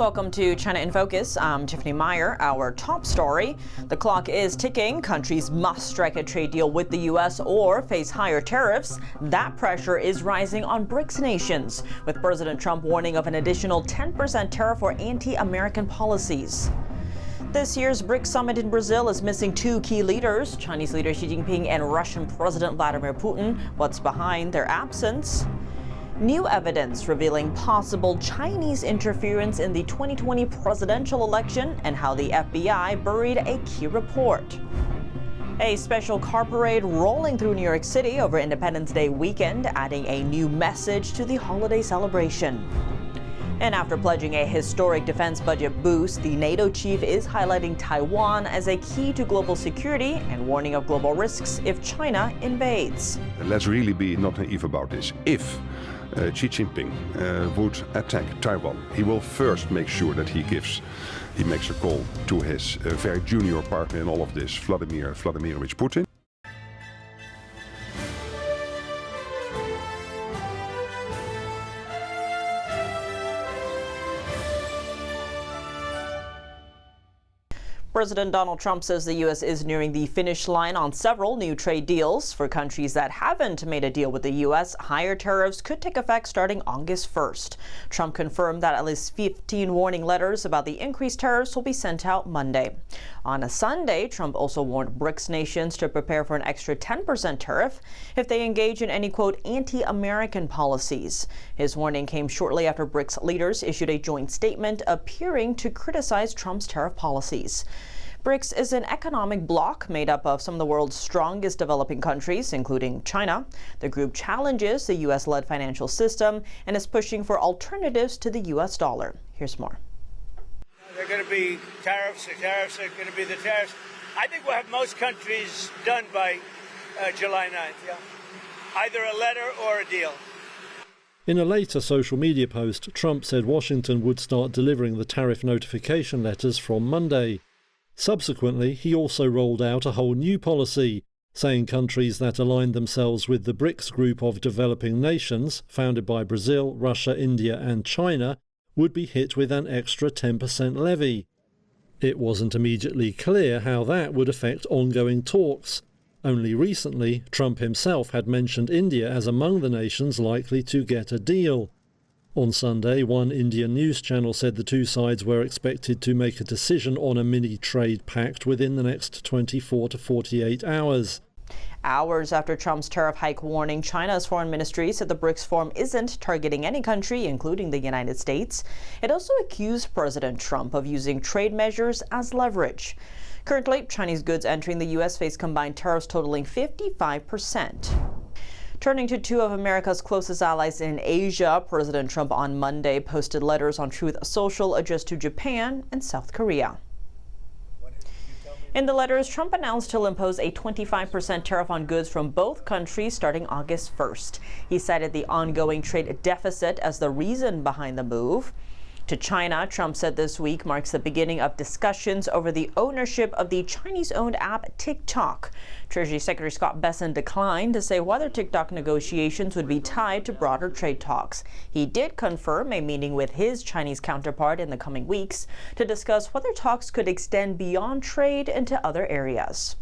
Welcome to China in Focus. I'm Tiffany Meyer. Our top story: the clock is ticking. Countries must strike a trade deal with the U.S. or face higher tariffs. That pressure is rising on BRICS nations, with President Trump warning of an additional 10% tariff for anti-American policies. This year's BRICS summit in Brazil is missing two key leaders, Chinese leader Xi Jinping and Russian President Vladimir Putin. What's behind their absence? New evidence revealing possible Chinese interference in the 2020 presidential election and how the FBI buried a key report. A special car parade rolling through New York City over Independence Day weekend, adding a new message to the holiday celebration. And after pledging a historic defense budget boost, the NATO chief is highlighting Taiwan as a key to global security and warning of global risks if China invades. Let's really be not naive about this. If Xi Jinping would attack Taiwan, he will first make sure that he makes a call to his very junior partner in all of this, Vladimir Vladimirovich Putin. President Donald Trump says the U.S. is nearing the finish line on several new trade deals. For countries that haven't made a deal with the U.S., higher tariffs could take effect starting August 1st. Trump confirmed that at least 15 warning letters about the increased tariffs will be sent out Monday. On a Sunday, Trump also warned BRICS nations to prepare for an extra 10% tariff if they engage in any, quote, anti-American policies. His warning came shortly after BRICS leaders issued a joint statement appearing to criticize Trump's tariff policies. BRICS is an economic bloc made up of some of the world's strongest developing countries, including China. The group challenges the U.S.-led financial system and is pushing for alternatives to the U.S. dollar. Here's more. There are going to be tariffs. The tariffs are going to be the tariffs. I think we'll have most countries done by July 9th, yeah. Either a letter or a deal. In a later social media post, Trump said Washington would start delivering the tariff notification letters from Monday. Subsequently, he also rolled out a whole new policy, saying countries that aligned themselves with the BRICS group of developing nations, founded by Brazil, Russia, India and China, would be hit with an extra 10% levy. It wasn't immediately clear how that would affect ongoing talks. Only recently, Trump himself had mentioned India as among the nations likely to get a deal. On Sunday, one Indian news channel said the two sides were expected to make a decision on a mini-trade pact within the next 24 to 48 hours. Hours after Trump's tariff hike warning, China's foreign ministry said the BRICS forum isn't targeting any country, including the United States. It also accused President Trump of using trade measures as leverage. Currently, Chinese goods entering the U.S. face combined tariffs totaling 55%. Turning to two of America's closest allies in Asia, President Trump on Monday posted letters on Truth Social addressed to Japan and South Korea. In the letters, Trump announced he'll impose a 25% tariff on goods from both countries starting August 1st. He cited the ongoing trade deficit as the reason behind the move. To China, Trump said this week marks the beginning of discussions over the ownership of the Chinese-owned app TikTok. Treasury Secretary Scott Bessent declined to say whether TikTok negotiations would be tied to broader trade talks. He did confirm a meeting with his Chinese counterpart in the coming weeks to discuss whether talks could extend beyond trade into other areas.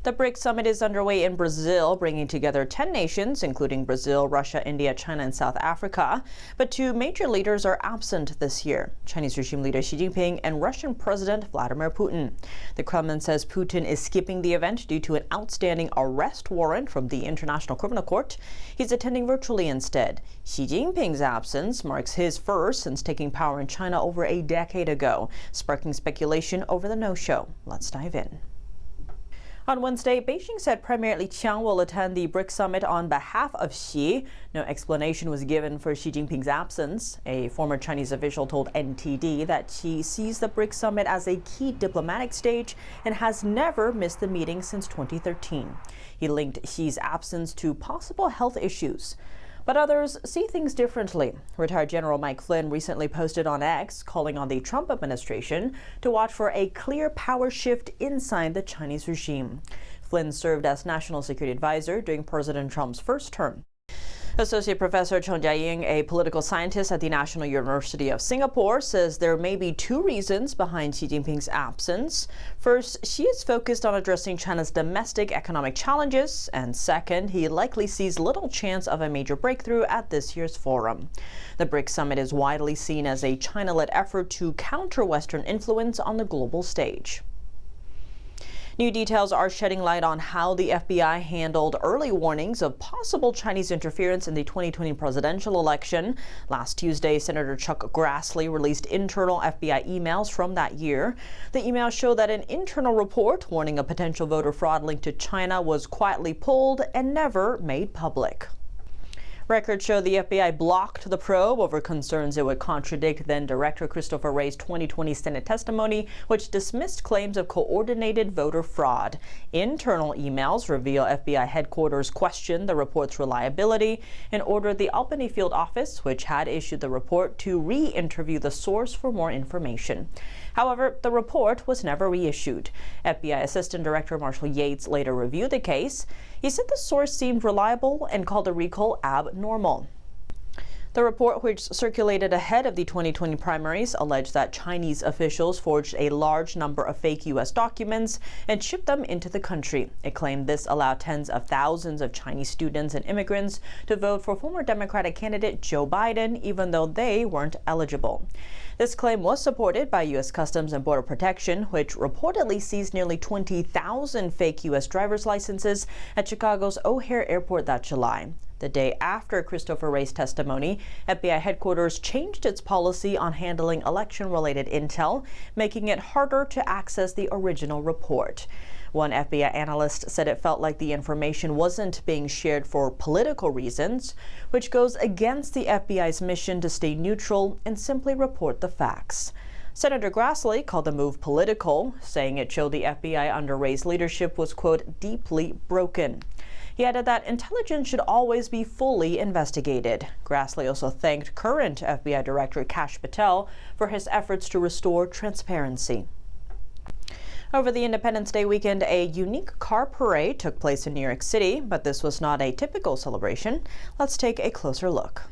The BRICS summit is underway in Brazil, bringing together 10 nations, including Brazil, Russia, India, China, and South Africa. But two major leaders are absent this year: Chinese regime leader Xi Jinping and Russian President Vladimir Putin. The Kremlin says Putin is skipping the event due to an outstanding arrest warrant from the International Criminal Court. He's attending virtually instead. Xi Jinping's absence marks his first since taking power in China over a decade ago, sparking speculation over the no-show. Let's dive in. On Wednesday, Beijing said Premier Li Qiang will attend the BRICS summit on behalf of Xi. No explanation was given for Xi Jinping's absence. A former Chinese official told NTD that Xi sees the BRICS summit as a key diplomatic stage and has never missed the meeting since 2013. He linked Xi's absence to possible health issues. But others see things differently. Retired General Mike Flynn recently posted on X calling on the Trump administration to watch for a clear power shift inside the Chinese regime. Flynn served as National Security Advisor during President Trump's first term. Associate Professor Chong Jia-ying, a political scientist at the National University of Singapore, says there may be two reasons behind Xi Jinping's absence. First, Xi is focused on addressing China's domestic economic challenges, and second, he likely sees little chance of a major breakthrough at this year's forum. The BRICS summit is widely seen as a China-led effort to counter Western influence on the global stage. New details are shedding light on how the FBI handled early warnings of possible Chinese interference in the 2020 presidential election. Last Tuesday, Senator Chuck Grassley released internal FBI emails from that year. The emails show that an internal report warning of potential voter fraud linked to China was quietly pulled and never made public. Records show the FBI blocked the probe over concerns it would contradict then-Director Christopher Wray's 2020 Senate testimony, which dismissed claims of coordinated voter fraud. Internal emails reveal FBI headquarters questioned the report's reliability and ordered the Albany field office, which had issued the report, to re-interview the source for more information. However, the report was never reissued. FBI Assistant Director Marshall Yates later reviewed the case. He said the source seemed reliable and called the recall abnormal. The report, which circulated ahead of the 2020 primaries, alleged that Chinese officials forged a large number of fake U.S. documents and shipped them into the country. It claimed this allowed tens of thousands of Chinese students and immigrants to vote for former Democratic candidate Joe Biden, even though they weren't eligible. This claim was supported by U.S. Customs and Border Protection, which reportedly seized nearly 20,000 fake U.S. driver's licenses at Chicago's O'Hare Airport that July. The day after Christopher Wray's testimony, FBI headquarters changed its policy on handling election-related intel, making it harder to access the original report. One FBI analyst said it felt like the information wasn't being shared for political reasons, which goes against the FBI's mission to stay neutral and simply report the facts. Senator Grassley called the move political, saying it showed the FBI under Wray's leadership was, quote, deeply broken. He added that intelligence should always be fully investigated. Grassley also thanked current FBI Director Kash Patel for his efforts to restore transparency. Over the Independence Day weekend, a unique car parade took place in New York City, but this was not a typical celebration. Let's take a closer look.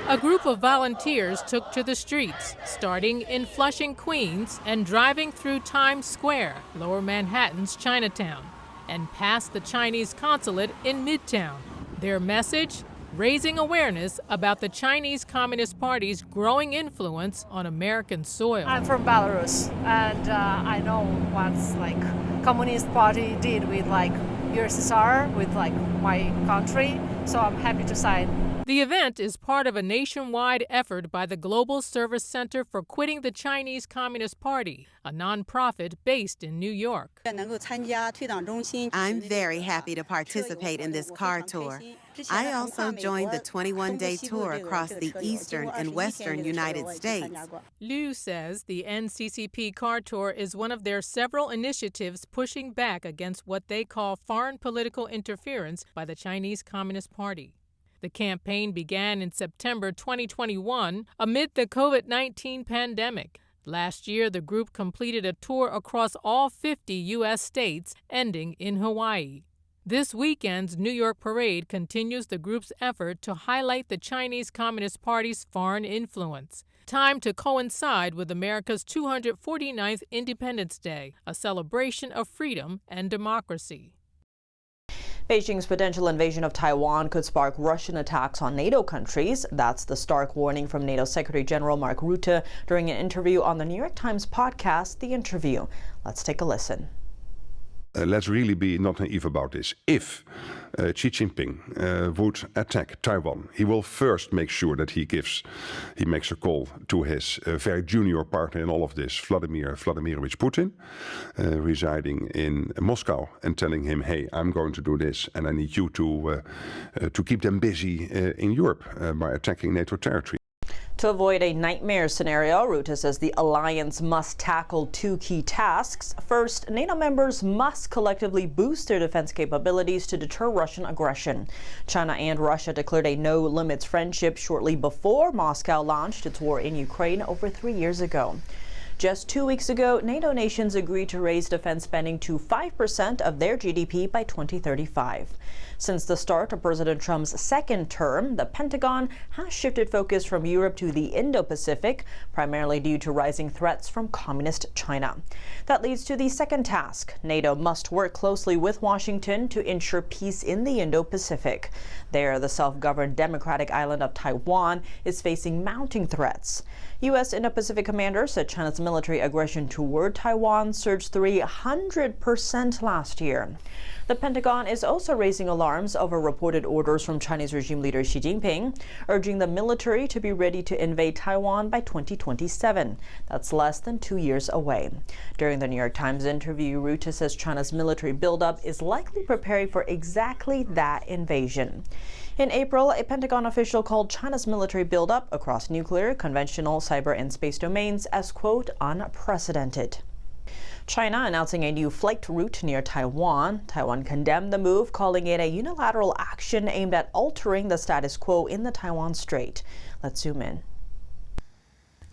A group of volunteers took to the streets, starting in Flushing, Queens, and driving through Times Square, Lower Manhattan's Chinatown, and past the Chinese consulate in Midtown. Their message? Raising awareness about the Chinese Communist Party's growing influence on American soil. I'm from Belarus, and I know what's Communist Party did with USSR, with my country, so I'm happy to sign. The event is part of a nationwide effort by the Global Service Center for Quitting the Chinese Communist Party, a nonprofit based in New York. I'm very happy to participate in this car tour. I also joined the 21-day tour across the eastern and western United States. Liu says the NCCP car tour is one of their several initiatives pushing back against what they call foreign political interference by the Chinese Communist Party. The campaign began in September 2021 amid the COVID-19 pandemic. Last year, the group completed a tour across all 50 U.S. states, ending in Hawaii. This weekend's New York parade continues the group's effort to highlight the Chinese Communist Party's foreign influence. Time to coincide with America's 249th Independence Day, a celebration of freedom and democracy. Beijing's potential invasion of Taiwan could spark Russian attacks on NATO countries. That's the stark warning from NATO Secretary General Mark Rutte during an interview on the New York Times podcast, The Interview. Let's take a listen. Let's really be not naive about this. If Xi Jinping would attack Taiwan, he will first make sure that he makes a call to his very junior partner in all of this, Vladimir Vladimirovich Putin, residing in Moscow, and telling him, hey, I'm going to do this, and I need you to keep them busy in Europe by attacking NATO territory. To avoid a nightmare scenario, Rutte says the alliance must tackle two key tasks. First, NATO members must collectively boost their defense capabilities to deter Russian aggression. China and Russia declared a no-limits friendship shortly before Moscow launched its war in Ukraine over 3 years ago. Just 2 weeks ago, NATO nations agreed to raise defense spending to 5% of their GDP by 2035. Since the start of President Trump's second term, the Pentagon has shifted focus from Europe to the Indo-Pacific, primarily due to rising threats from communist China. That leads to the second task. NATO must work closely with Washington to ensure peace in the Indo-Pacific. There, the self-governed democratic island of Taiwan is facing mounting threats. U.S. Indo-Pacific commander said China's military aggression toward Taiwan surged 300% last year. The Pentagon is also raising alarms over reported orders from Chinese regime leader Xi Jinping, urging the military to be ready to invade Taiwan by 2027. That's less than 2 years away. During the New York Times interview, Rutte says China's military buildup is likely preparing for exactly that invasion. In April, a Pentagon official called China's military buildup across nuclear, conventional, cyber, and space domains as, quote, unprecedented. China announcing a new flight route near Taiwan. Taiwan condemned the move, calling it a unilateral action aimed at altering the status quo in the Taiwan Strait. Let's zoom in.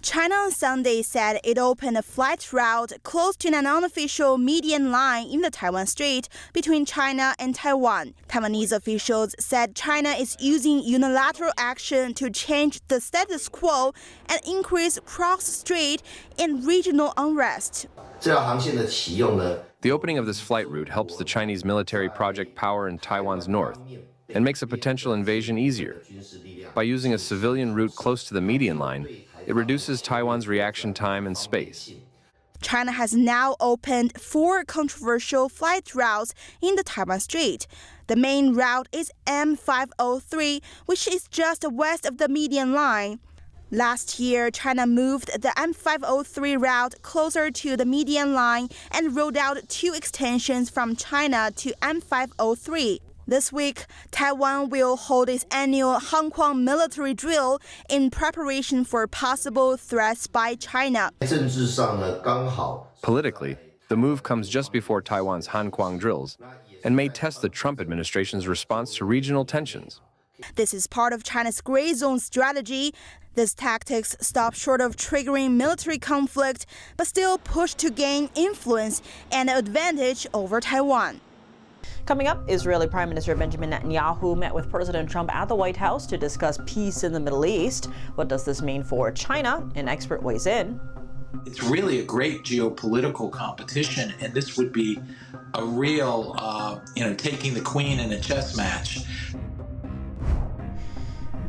China on Sunday said it opened a flight route close to an unofficial median line in the Taiwan Strait between China and Taiwan. Taiwanese officials said China is using unilateral action to change the status quo and increase cross-strait and regional unrest. The opening of this flight route helps the Chinese military project power in Taiwan's north and makes a potential invasion easier. By using a civilian route close to the median line, it reduces Taiwan's reaction time and space. China has now opened 4 controversial flight routes in the Taiwan Strait. The main route is M503, which is just west of the median line. Last year, China moved the M503 route closer to the median line and rolled out 2 extensions from China to M503. This week, Taiwan will hold its annual Hong Kong military drill in preparation for possible threats by China. Politically, the move comes just before Taiwan's Han Kuang drills and may test the Trump administration's response to regional tensions. This is part of China's gray zone strategy. These tactics stop short of triggering military conflict, but still push to gain influence and advantage over Taiwan. Coming up, Israeli Prime Minister Benjamin Netanyahu met with President Trump at the White House to discuss peace in the Middle East. What does this mean for China? An expert weighs in. It's really a great geopolitical competition, and this would be a real, taking the queen in a chess match.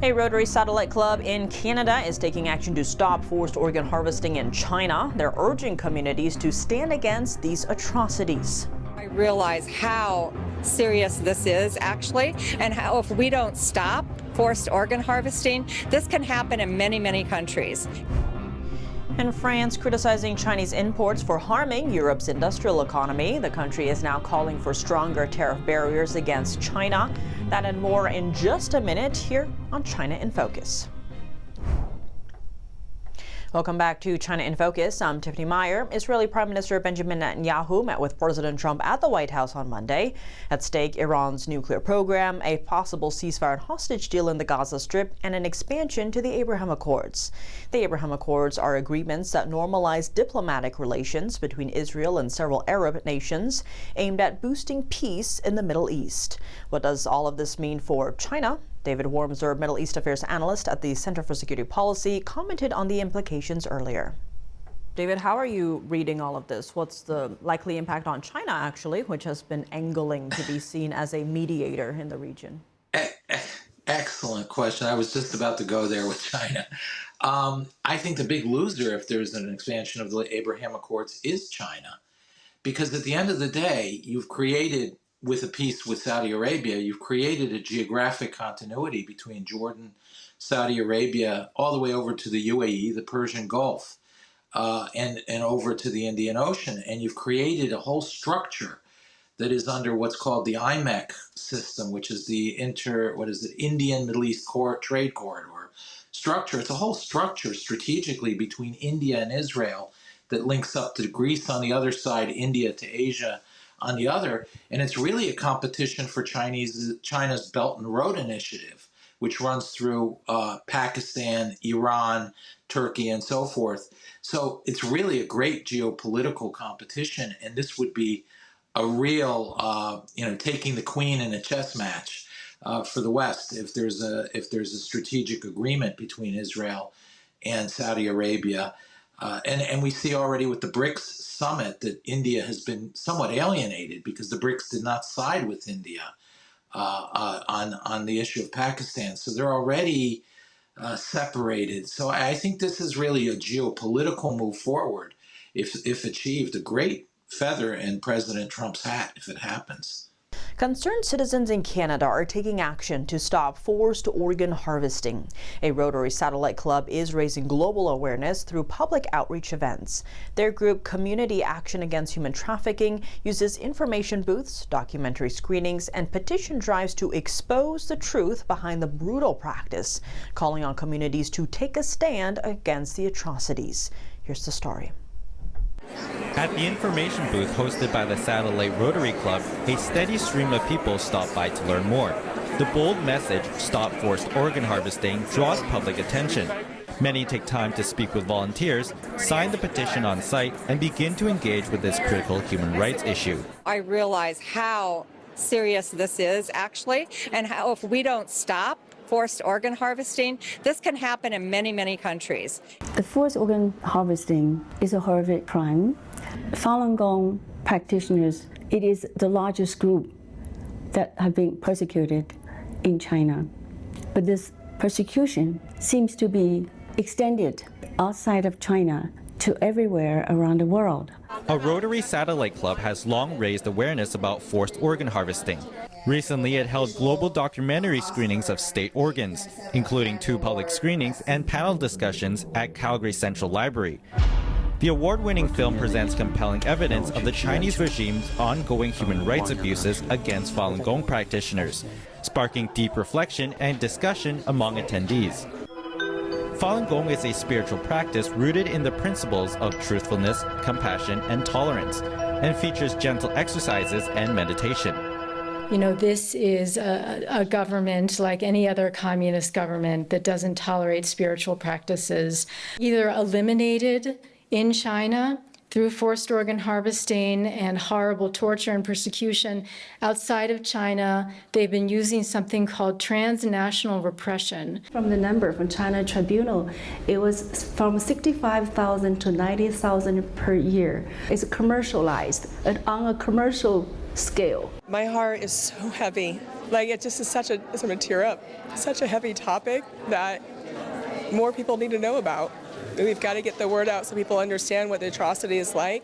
A Rotary satellite club in Canada is taking action to stop forced organ harvesting in China. They're urging communities to stand against these atrocities. I realize how serious this is actually, and how if we don't stop forced organ harvesting, this can happen in many, many countries. And France criticizing Chinese imports for harming Europe's industrial economy. The country is now calling for stronger tariff barriers against China. That and more in just a minute here on China in Focus. Welcome back to China in Focus. I'm Tiffany Meyer. Israeli Prime Minister Benjamin Netanyahu met with President Trump at the White House on Monday. At stake, Iran's nuclear program, a possible ceasefire and hostage deal in the Gaza Strip, and an expansion to the Abraham Accords. The Abraham Accords are agreements that normalize diplomatic relations between Israel and several Arab nations, aimed at boosting peace in the Middle East. What does all of this mean for China? David Wormser, Middle East Affairs Analyst at the Center for Security Policy, commented on the implications earlier. David, how are you reading all of this? What's the likely impact on China, actually, which has been angling to be seen as a mediator in the region? Excellent question. I was just about to go there with China. I think the big loser, if there's an expansion of the Abraham Accords, is China. Because at the end of the day, you've created, with a peace with Saudi Arabia, you've created a geographic continuity between Jordan, Saudi Arabia, all the way over to the UAE, the Persian Gulf, and over to the Indian Ocean. And you've created a whole structure that is under what's called the IMEC system, which is the Indian Middle East Trade Corridor structure. It's a whole structure strategically between India and Israel that links up to Greece on the other side, India to Asia on the other, and it's really a competition for China's Belt and Road Initiative which runs through Pakistan, Iran, Turkey, and so forth. So it's really a great geopolitical competition, and this would be a real, taking the queen in a chess match for the West if there's a strategic agreement between Israel and Saudi Arabia. And we see already with the BRICS summit that India has been somewhat alienated because the BRICS did not side with India on the issue of Pakistan. So they're already separated. So I think this is really a geopolitical move forward, if achieved, a great feather in President Trump's hat if it happens. Concerned citizens in Canada are taking action to stop forced organ harvesting. A Rotary satellite club is raising global awareness through public outreach events. Their group, Community Action Against Human Trafficking, uses information booths, documentary screenings, and petition drives to expose the truth behind the brutal practice, calling on communities to take a stand against the atrocities. Here's the story. At the information booth hosted by the Satellite Rotary Club, a steady stream of people stopped by to learn more. The bold message, "Stop Forced Organ Harvesting," draws public attention. Many take time to speak with volunteers, sign the petition on site, and begin to engage with this critical human rights issue. I realize how serious this is actually, and how if we don't stop forced organ harvesting, this can happen in many, many countries. The forced organ harvesting is a horrific crime. Falun Gong practitioners, it is the largest group that have been persecuted in China. But this persecution seems to be extended outside of China to everywhere around the world. A Rotary satellite club has long raised awareness about forced organ harvesting. Recently, it held global documentary screenings of state organs, including 2 public screenings and panel discussions at Calgary Central Library. The award-winning film presents compelling evidence of the Chinese regime's ongoing human rights abuses against Falun Gong practitioners, sparking deep reflection and discussion among attendees. Falun Gong is a spiritual practice rooted in the principles of truthfulness, compassion, and tolerance, and features gentle exercises and meditation. You know, this is a government like any other communist government that doesn't tolerate spiritual practices, either eliminated in China through forced organ harvesting and horrible torture and persecution. Outside of China, they've been using something called transnational repression. From the number from China Tribunal, it was from 65,000 to 90,000 per year. It's commercialized and on a commercial scale. My heart is so heavy. Like, it just is it's gonna tear up. Such a heavy topic that more people need to know about. We've got to get the word out so people understand what the atrocity is like.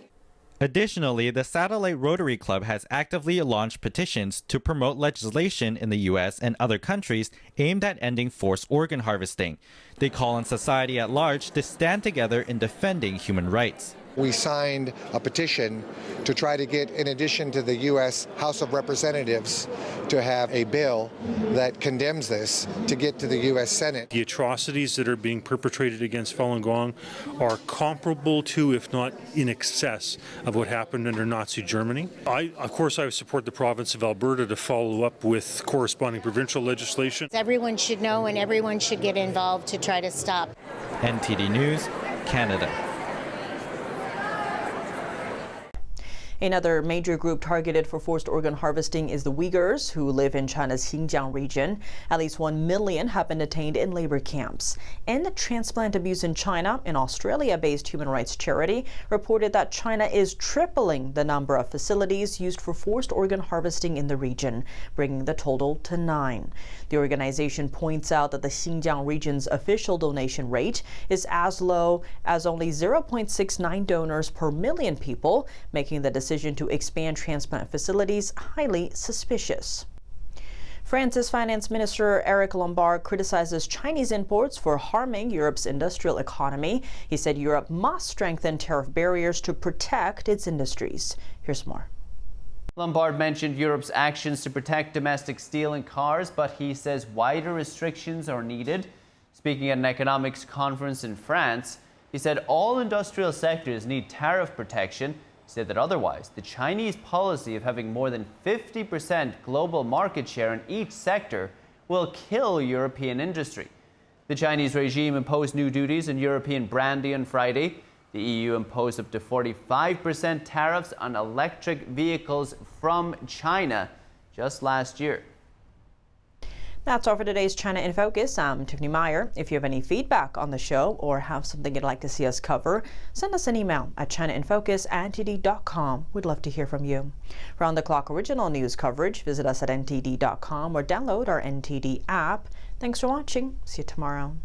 Additionally, the Satellite Rotary Club has actively launched petitions to promote legislation in the U.S. and other countries aimed at ending forced organ harvesting. They call on society at large to stand together in defending human rights. We signed a petition to try to get, in addition to the U.S. House of Representatives, to have a bill that condemns this to get to the U.S. Senate. The atrocities that are being perpetrated against Falun Gong are comparable to, if not in excess, of what happened under Nazi Germany. Of course, I support the province of Alberta to follow up with corresponding provincial legislation. Everyone should know and everyone should get involved to try to stop. NTD News, Canada. Another major group targeted for forced organ harvesting is the Uyghurs, who live in China's Xinjiang region. At least 1 million have been detained in labor camps. End Transplant Abuse in China, an Australia-based human rights charity, reported that China is tripling the number of facilities used for forced organ harvesting in the region, bringing the total to 9. The organization points out that the Xinjiang region's official donation rate is as low as only 0.69 donors per million people, making the decision to expand transplant facilities highly suspicious. France's Finance Minister Eric Lombard criticizes Chinese imports for harming Europe's industrial economy. He said Europe must strengthen tariff barriers to protect its industries. Here's more. Lombard mentioned Europe's actions to protect domestic steel and cars, but he says wider restrictions are needed. Speaking at an economics conference in France, he said all industrial sectors need tariff protection. He said that otherwise, the Chinese policy of having more than 50% global market share in each sector will kill European industry. The Chinese regime imposed new duties on European brandy on Friday. The EU imposed up to 45% tariffs on electric vehicles from China just last year. That's all for today's China in Focus. I'm Tiffany Meyer. If you have any feedback on the show or have something you'd like to see us cover, send us an email at chinainfocus@ntd.com. We'd love to hear from you. For on-the-clock original news coverage, visit us at ntd.com or download our NTD app. Thanks for watching. See you tomorrow.